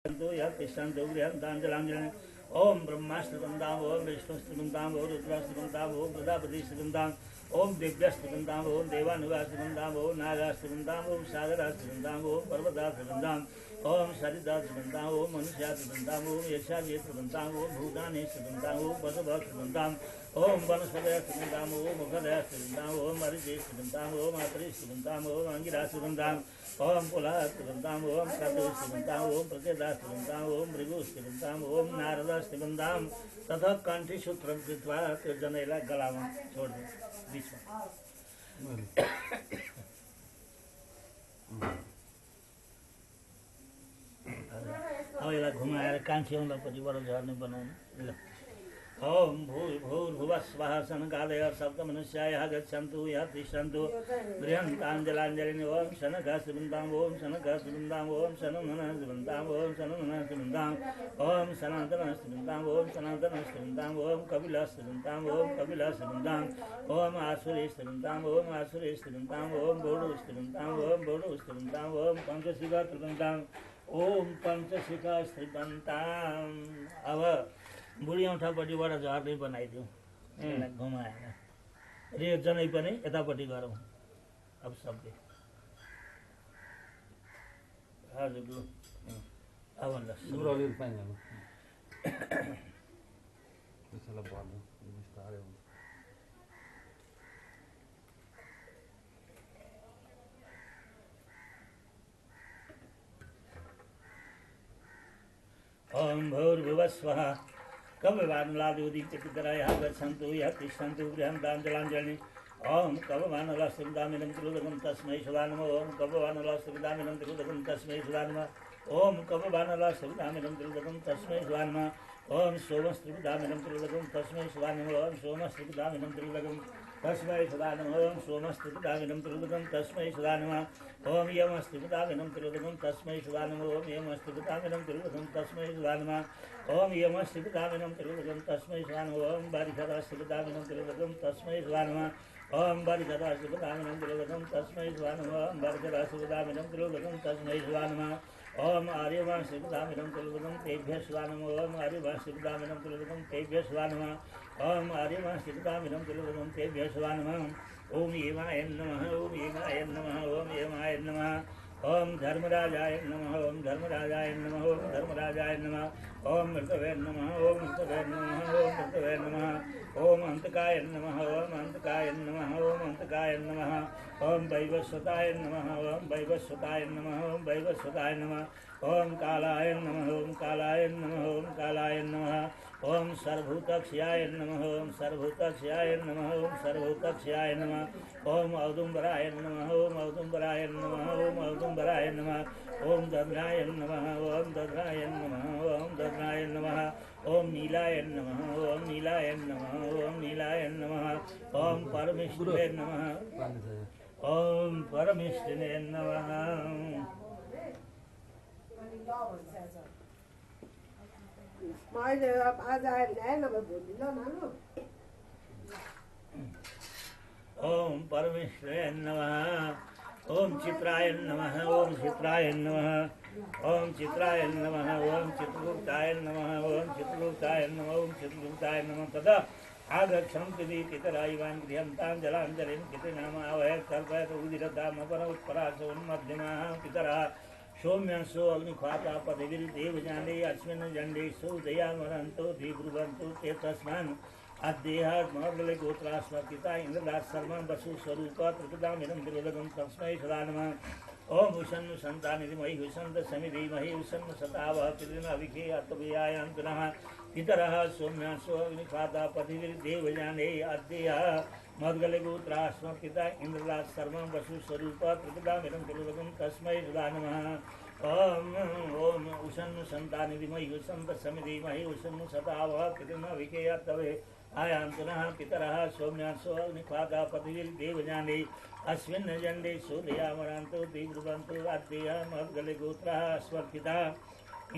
तिष्ठन्तु गृहन्ताञ्जलाञ्जलि ओम ब्रह्मास्त्रवन्दाम ओम विष्णुस्त्रवन्दाम ओम रुद्रास्त्रवन्दाम ओम प्रजापतिस्त्रवन्दाम ओम दिव्यास्त्रवन्दाम ओम देवानुगास्त्रवन्दाम ओम नागास्त्रवन्दाम ओम सागरास्त्रवन्दाम ओम पर्वतास्त्रवन्दाम ओम सरितास्त्रवन्दाम ओम मनुष्यास्त्रवन्दाम ओम यक्षास्त्रवन्दाम ओम भूतानेस्त्रवन्दाम ओम वसुभास्त्रवन्दाम ओम वनस्पतयस्त्रवन्दाम ओम मुखदयस्त्रवन्दाम ओम मरीचेस्त्रवन्दाम ओम अत्रिस्त्रवन्दाम ओम अंगिरास्त्रवन्दाम ओम पुलास्त्रवन्दाम ओम कर्दोस्त्रवन्दाम ओम प्रत्यदास्त्रवन्दाम ओम मृगोस्त्रवन्दाम ओम नारदास्त्रवन्दाम तथा कंठी सूत्रम कृत्वा त्यो जनैलाई गलामा छोड दे बीचमा अब यसलाई घुमाएर कान्छी औँलापट्टिबाट झर्ने बनाउनु ल ओम भूर्भुवः स्वः शनकादय सप्तमनुष्याः गच्छन्तु यः तिष्ठन्तु गृहन्ताञ्जलाञ्जलिः ओम शनकास्त्रवन्दाम ओम शनकास्त्रवन्दाम ओम शनमनस्त्रवन्दाम ओम शनमनस्त्रवन्दाम ओम सनातनस्त्रवन्दाम ओम सनातनस्त्रवन्दाम ओम कपिलास्त्रवन्दाम ओम कपिलास्त्रवन्दाम ओम आसुरेस्त्रवन्दाम ओम आसुरेस्त्रवन्दाम ओम बोडोस्त्रवन्दाम ओम बोडोस्त्रवन्दाम ओम पंचशिखास्त्रवन्दाम ओम पंचशिखास्त्रवन्दाम। अब बुढी औँठापट्टिबाट झर्ने बनाइदिउँ यसलाई घुमाएर र यो जनै पनि यतापट्टि गरौँ अब सबै हजुर लु अब अलिअलि पाइहाल्नु त्यसैलाई भर्नु बिस्तारै हुन्छ। ओम भूर्भुवः स्वः कववानलादुदीप्तपितरायः गच्छन्तु यः तिष्ठन्तु गृहन्ताञ्जलाञ्जलिः ओम कववानलास्त्रविदामिनं त्रिलोकं तस्मै सदा नमः ओम कववानलास्त्रविदामिनं त्रिलोकं तस्मै सदा नमः ओम कववानलास्त्रविदामिनं त्रिलोकं तस्मै सदा नमः ओम सोमस्त्रिविदामिनं त्रिलोकं तस्मै सदा नमः ओम सोमस्त्रिविदामिनं त्रिलोकं तस्मै सदा नमः ओम सोमस्त्रिविदामिनं त्रिलोकं तस्मै सदा नमः ओम यमस्त्रिविदामिनं त्रिलोकं तस्मै सदा नमः ओम यमस्त्रिविदामिनं त्रिलोकं तस्मै सदा नमः ओम यमस्त्रिविदामिनं त्रिलोकं तस्मै सदा नमः ओम बारिकदास्त्रिविदामिनं त्रिलोकं तस्मै सदा नमः ओम बारिकदास्त्रिविदामिनं त्रिलोकं तस्मै सदा नमः ओम बारिकदास्त्रिविदामिनं त्रिलोकं तस्मै सदा नमः ओम आर्यवास्त्रिविदामिनं त्रिलोकं तेभ्यः सदा नमः ओम आर्यवास्त्रिविदामिनं त्रिलोकं तेभ्यः सदा नमः ओम आर्यवास्त्रिविदामिनं त्रिलोकं तेभ्यः सदा नमः ओम येमाय नमः ओम येमाय नमः ओम येमाय नमः ओम धर्मराजाय नमः ओम धर्मराजाय नमः ओम धर्मराजाय नमः ओम मृतवे नमः ओम मृतवे नमः ओम मृतवे नमः ओम अंतकाय नमः ओम अंतकाय नमः ओम अंतकाय नमः ओम वैवस्वताय नमः ओम वैवस्वताय नमः ओम वैवस्वताय नमः ओम कालाय नमः ओम कालाय नमः ओम कालाय नमः ओम सर्वभूतक्षयाय नमः ओम सर्वभूतक्षयाय नमः ओम सर्वभूतक्षयाय नमः ओम औदुम्बराय नमः ओम औदुम्बराय नमः ओम औदुम्बराय नमः ओम दद्राय नमः ओम दद्राय नमः ओम दद्राय नमः ओम नीलाय नमः ओम नीलाय नमः ओम नीलाय नमः ओम परमेश्वराय नमः ओम परमेश्वराय नमः। ओम परमेश्वराय नमः ओम चित्राय नमः ओम चित्राय नमः ओम चित्राय नमः ओम चित्रगुप्ताय नमः ओम चित्रगुप्ताय नमः ओम चित्रगुप्ताय नमः तदा आगच्छन्ति पितरायवान् गृहन्ताञ्जलाञ्जलिं पितृनामावहै कल्पयत उदिरतामपरमुत्परासोन्मध्यमाः पितरः सौम्यसो अग्निख्वाता पदवीर्देवजाने अस्मिन् जण्डे सुदयामरन्तो धीब्रुवन्तो ते तस्मान् अद्देहात्मर्गोत्रास्मपिता इन्द्रदास सर्वं वसुस्वरूप त्रिपदामिनं त्रिलोकं तस्मै सदा नमः ओम उषन्न सन्तानिधिमहि उषन्त समिधिमहि उषन्न सतावः पितृनविखे अत्वयायन्तनः पितरः सौम्यासो अग्निख्वाता पदवीर्देवजाने अद्देः मद्गलगोत्रास्मपिता इन्द्रदास सर्वं वसुस्वरूप त्रिपदामिनं त्रिलोकं तस्मै सदा नमः ओम ओम उषन्न सन्तानिधिमहि उषन्त समिधिमहि उषन्न सतावः पितृनविखे अत्वये आयान्तनः पितरः सौम्यासो अग्निख्वाता पदवीर्देवजाने अस्मिन् जण्डे सूर्यामरान्तो दिग्ब्रुवन्तो अद्देः मद्गलगोत्रः स्वर्पिता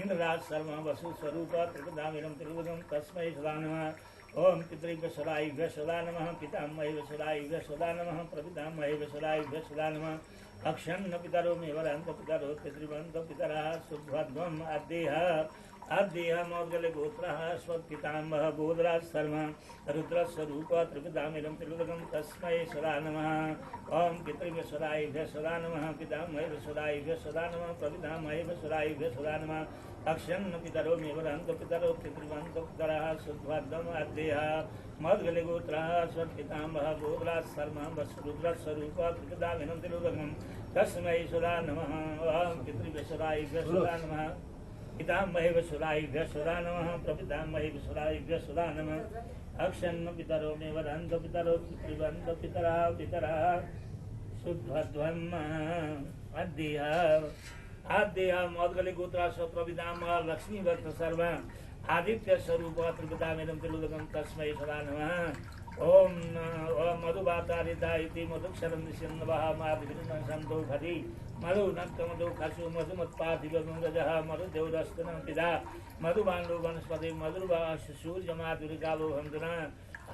इन्द्रराज सर्वं वसुस्वरूप त्रिपदामिनं त्रिलोकं तस्मै सदा नमः ओम पितृभ्यः सदायुभ्यः सदा नमः पितामहेभ्यः सदायुभ्यः सदा नमः प्रपितामहेभ्यः सदायुभ्यः सदा नमः अक्षन्न पितरो मेवरन्त पितरो पितृवन्त पितरः शुभध्वम् अद्यः मौद्गले गोत्रः स्वपितामहः बोधराज शर्मा रुद्रस्वरूप त्रिपितामिदं त्रिलोकं तस्मै सदा नमः। ॐ पितृभ्यः सदा नमः, पितामहेभ्यः सदा नमः, प्रपितामहेभ्यः सदा नमः। अक्षन्न पितरो मेवरन्त पितरो पितृवन्त पितरः शुभध्वम् अद्यः मौद्गले गोत्रः स्वपितामहः बोधराज शर्मा रुद्रस्वरूप त्रिपितामिदं त्रिलोकं तस्मै सदा नमः। ॐ पितृभ्यः सदा नमः, पितामहेभ्यः सदा नमः, प्रपितामहेभ्यः सदा नमः। अक्षन्न पितरो मेवरन्त पितरो पितृवन्त पितरः शुभध्वम् अद्यः मौद्गले गोत्रः स्वप्रपितामहः लक्ष्मीभक्त शर्मा आदित्य स्वरूप त्रिपितामिदं त्रिलोकं तस्मै सदा नमः। ओम मधुबातारिता इति मधुक्षरं सिन्धवः माभिर्नसन्तो खरि मधु नक्तमधु खसु मधुमत्पाथिवगजः मधुदेवदस्तनं पिता मधुबाण्डो वनस्पति मधुर्वास सूर्यमाधुरिकालो हंसना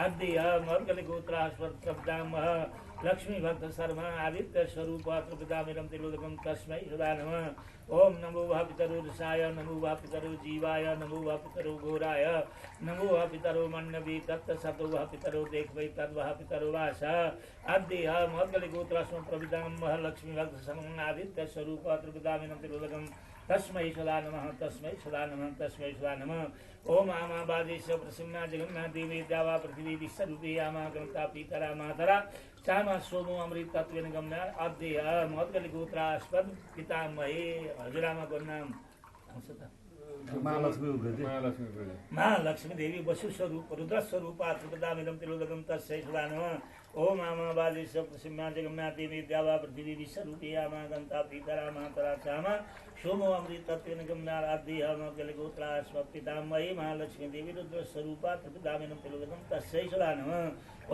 अद्यः मौद्गले गोत्रः स्वप्रपितामहः लक्ष्मीभक्त शर्मा आदित्य स्वरूप त्रिपितामिदं त्रिलोकं तस्मै सदा नमः। ओम नमो वः पितरो ऋषाय, नमो वः पितरो जीवाय, नमो वः पितरो घोराय, नमो वः पितरो मन्नवे तत्सतो वः पितरो देखवै तद्वः पितरो वास। अद्यः मौद्गले गोत्रः स्वप्रपितामहः लक्ष्मीभक्त शर्मा आदित्य स्वरूप त्रिपितामिदं त्रिलोकं तस्मै सदा नमः, तस्मै सदा नमः, तस्मै सदा नमः। ओम आमाबादेश प्रसन्ना जगन्नाथ देवी द्यावा पृथ्वी विश्वरूपी आमा गणता पीतरा मातरा चामा सोमो अमृत तत्वेन गम्या अद्यः मौद्गले गोत्रास्पद पितामहे हजुरामा नाम महालक्ष्मी देवी वसु स्वरूप रुद्र स्वरूप त्रिपितामिदं त्रिलोकं तस्मै सदा नमः। ओम आमाबादेश प्रसन्ना जगन्नाथ देवी द्यावा पृथ्वी विश्वरूपी आमा गणता पीतरा मातरा चामा सोमो अमृत तत्वेन गम्या अद्यः मौद्गले गोत्रास्पद पितामहे महालक्ष्मी देवी रुद्र स्वरूप त्रिपितामिदं त्रिलोकं तस्मै सदा नमः।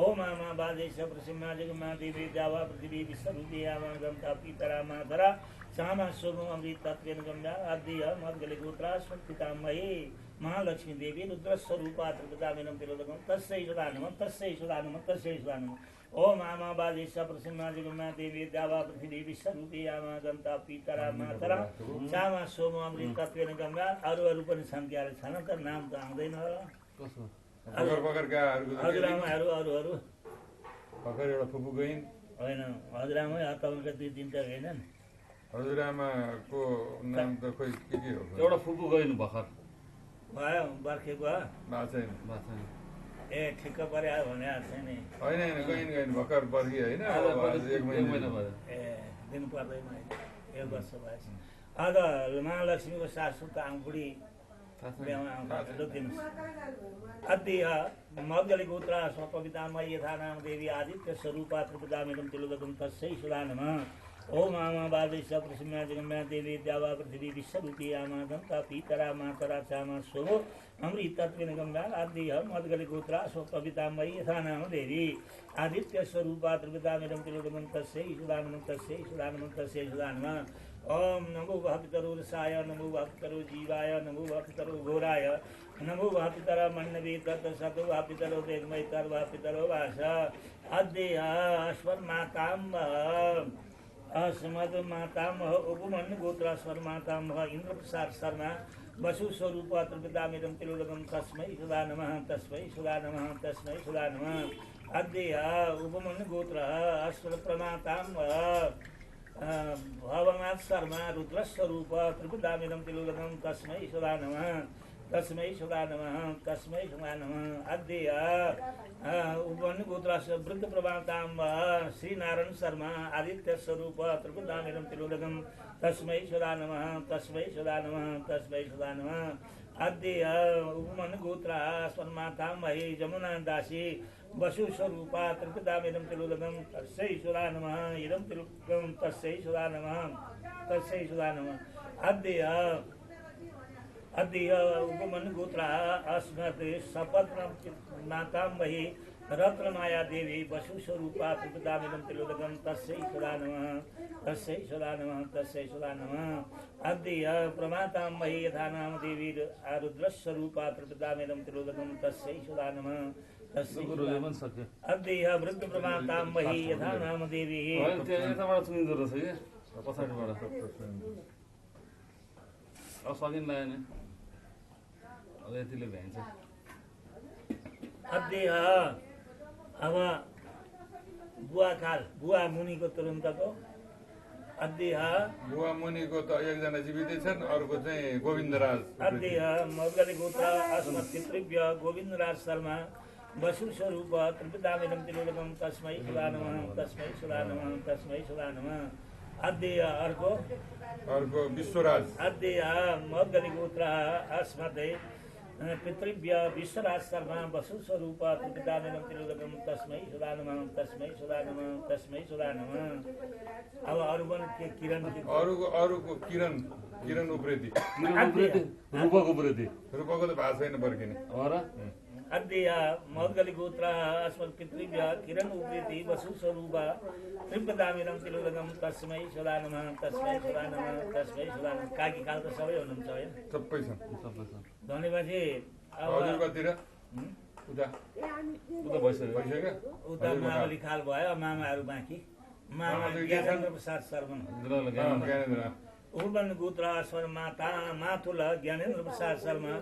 ओम आमाबादेश प्रसन्ना जगन्नाथ देवी द्यावा पृथ्वी विश्वरूपी आमा गणता पीतरा मातरा चामा सोमो अमृत तत्वेन गम्या अद्यः मौद्गले गोत्रास्पद पितामहे महालक्ष्मी देवी रुद्र स्वरूप त्रिपितामिदं त्रिलोकं तस्मै सदा नमः, तस्मै सदा नमः, तस्मै सदा नमः। ओम आमाबादेश प्रसन्ना जगन्नाथ देवी द्यावा पृथ्वी विश्वरूपी आमा गणता पीतरा मातरा चामा सोमो अमृत तत्वेन गम्या अरू पनि छन् क्यारे छन् त नाम त आउँदैन होला हजुरआमाहरू अरू भर्खर एउटा फुपू गइन् होइन हजुरआमै तपाईँका दुई तिनवटा होइनन् हजुरआमाको नाम त खोइ के हो एउटा फुपू गइनु भर्खर भयो बर्खेको भएको छैन ए ठिक्क पर्यो भने छैन होइन गइन् भर्खर बर्खी होइन एक महिना भयो। ए दिनु पर्दैन एक वर्ष भएछ आज महालक्ष्मीको सासू त आङबुढी अद्यः मौद्गले गोत्रः स्वप्रपितामहः यथा नाम देवी आदित्य स्वरूपा त्रिपितामिदं त्रिलोकं तस्मै सदा नमः। ओम आमाबादेश प्रसन्ना जगन्नाथ देवी द्यावा पृथ्वी विश्वरूपी आमा गणता पीतरा मातरा चामा सोमो अमृत तत्वेन गम्या अद्यः मौद्गले गोत्रः स्वप्रपितामहः यथा नाम देवी आदित्य स्वरूपा त्रिपितामिदं त्रिलोकं तस्मै सदा नमः, तस्मै सदा नमः, तस्मै सदा नमः। ओम नमो वः पितरो ऋषाय, नमो वः पितरो जीवाय, नमो वः पितरो घोराय, नमो वः पितरः मन्नवे तत्सतो वः पितरो देखवै तद्वः पितरो वास। अद्यः अस्मद्मातामह उपमन्यु गोत्रास्मद्मातामह इन्द्रप्रसाद शर्मा वसु स्वरूप त्रिपितामिदं त्रिलोकं तस्मै सदा नमः, तस्मै सदा नमः, तस्मै सदा नमः। अद्यः उपमन्यु गोत्रः अस्मत्प्रमातामह भवनाथ शर्मा रुद्र स्वरूप त्रिपितामिदं त्रिलोकं तस्मै सदा नमः, तस्मै सदा नमः, तस्मै सदा नमः। अद्यः उपमन्यु गोत्रस्य वृद्ध प्रभातामह श्री नारायण शर्मा आदित्य स्वरूप त्रिपितामिदं त्रिलोकं तस्मै सदा नमः, तस्मै सदा नमः, तस्मै सदा नमः। अद्यः उपमन्यु गोत्रः स्वन्मातामही जमुना दासी वसु स्वरूपा त्रिपितामिदं त्रिलोकं तस्मै सदा नमः, इदं त्रिलोकं तस्मै सदा नमः, तस्मै सदा नमः। अद्यः उपमन्यु गोत्रः अस्मत् सपत्न मातामही रत्नमाया देवी वसु स्वरूपा त्रिपितामिदं त्रिलोकं तस्मै सदा नमः, तस्मै सदा नमः, तस्मै सदा नमः। अद्यः प्रमातामही यथा नाम देवी रुद्र स्वरूपा त्रिपितामिदं त्रिलोकं तस्मै सदा नमः, तस्मै गुरुले पनि सक्यो अद्यः वृद्ध प्रमातां मही यथा नाम देवी होइन त्यो यताबाट सुनिँदो रहेछ कि पछाडिबाट अब सकिन लाग्यो नि अब यतिले भ्याइन्छ अद्यः अब बुवा मुनिको तुरन्तको अद्यः बुवा मुनिको त एकजना जीवितै छन्, अर्को चाहिँ गोविन्दराज अद्यः मौगली गोत्र अस्मत् पितृभ्य गोविन्दराज शर्मा वसु स्वरूप त्रिपितामिदं तिलोदकं तस्मै सुधा नमः तस्मै सुधा नमः तस्मै सुधा नमः अद्यः अर्को विश्वराज अद्यः मौगली गोत्र अस्मत् पितृभ्य विश्वराज शर्मा वसु स्वरूप त्रिपितामिदं तिलोदकं तस्मै सुधा नमः तस्मै सुधा नमः तस्मै सुधा नमः अब अरु पनि के किरण अरूको किरण उप्रेती रूपको प्रति रूपको त भएको छैन बर्किने र अद्यः मौद्गली गोत्र अस्मत् पितृभ्य किरण उप्रेति वसु स्वरूप त्रिपदामिदं तिलोदकं तस्मै सुधा नमः तस्मै सुधा नमः तस्मै सुधा नमः काकी काल त सबै हुनुहुन्छ होइन सबै छन् भनेपछि अब हजुरबातिर उता उता भइसक्यो भइसक्यो उता मावली खाल भयो मामाहरू बाँकी मामा ज्ञानेन्द्र प्रसाद शर्मा ज्ञानेन्द्र उर्वन गोत्र अस्मत् मातुल ज्ञानेन्द्र प्रसाद शर्मा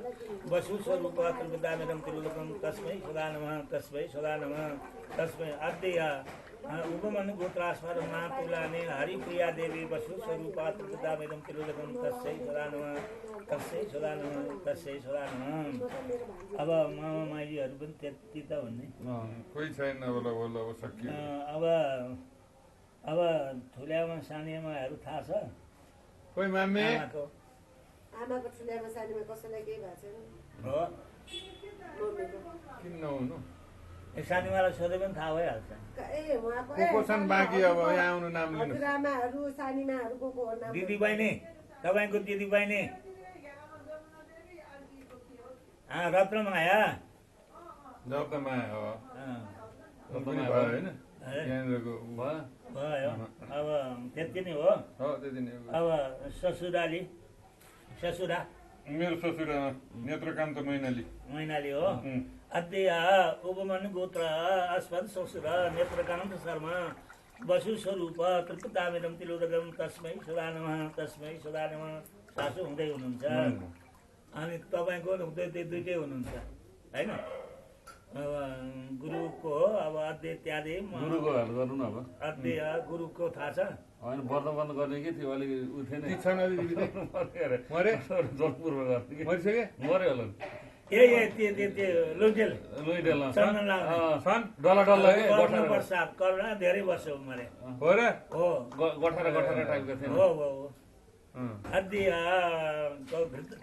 वसु स्वरूप त्रिपदामिदं तिलोदकं तस्मै सुधा नमः तस्मै सुधा नमः तस्मै अद्यः उपमन गोत्रास्मत् मातुलाने हरिप्रिया देवी वसु स्वरूप त्रिपदामिदं तिलोदकं तस्मै सुधा नमः तस्मै सुधा नमः तस्मै सुधा नमः अब मामा माइलीहरू पनि त्यति त भन्ने कोही छैन अब सकियो अब ठुल्यामा सानीमाहरू थाहा छ कोही मामे आमाको ठुल्यामा सानीमा कसैलाई केही भएको छैन हो किन नहुनु सानीमालाई सोधे पनि थाहा भइहाल्छ को छन् बाँकी अब यहाँ आउनु नाम लिनु हजुरआमाहरू सानीमाहरू को हो नाम दिदी बहिनी तपाईँको दिदी बहिनी रत्नमाया जप्तमाया हो अँ, पनि भयो होइन ज्ञानेन्द्रको भयो भयो अब त्यति नै हो हो त्यति नै हो। अब ससुरा मेरो ससुरा नेत्रकान्त मैनाली हो अद्यः उपमन गोत्र अस्मत् ससुर नेत्रकान्त शर्मा वसु स्वरूप त्रिपदामिदं तिलोदकं तस्मै सुधा नमः तस्मै सुधा नमः सासु हुँदै हुनुहुन्छ अनि तपाईँको हुँदै दुइटै हुनुहुन्छ होइन अब गुरुको अब अध्यय त्यादे गुरुको हाल गर्नु न अब अध्यय गुरुको थाहा छ होइन वर्तमान गर्ने कि थियो अलिक उ थिएन ती छन् अलि जीवितै? मरे जोधपुरमा गर्ने कि मरिसके मऱ्यो होला ए त्यो लुइटेल लुइडेलमा चन्दन लाग्ने छन् डल्ला डल्ला के कर्ण प्रसाद कर्ण धेरै वर्ष उमरे हो र हो गठारा टाइपको थिएन हो अद्य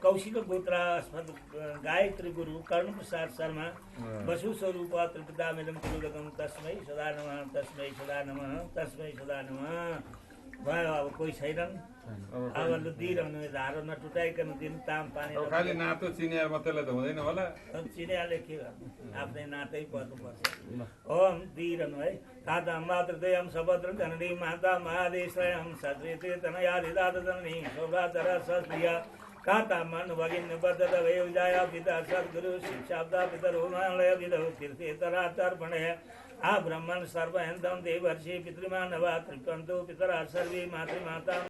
कौशिक गोत्र अस्मत् गायत्री गुरु कर्ण प्रसाद शर्मा वसु स्वरूप त्रिपदामिदं तिलोदकं तस्मै सुधा नमः तस्मै सुधा नमः तस्मै सुधा नमः भयो अब कोही छैनन् अब दिइरहनु धारो नटुटाइकन दिन ताम पानी अब खालि नातो चिनिया मात्रैलाई त हुँदैन होला चिनियाले के गर्नु आफ्नै नातै पर्नुपर्छ ओम दिइरहनु है ताता मातृदयं सभद्र जननी माता महादेश्रयं सत्रिते तनयादिदात जननी सौराधर सस्त्रिया काता मन भगिन बद्ध वयोजाया पिता सद्गुरु शिक्षाब्दा पितरो मालय विदौ तीर्थेतरा तर्पणय आ ब्रह्मण सर्वहन्तं देवर्षि पितृमानवा तृप्तन्तु पितरा सर्वे मातृमाता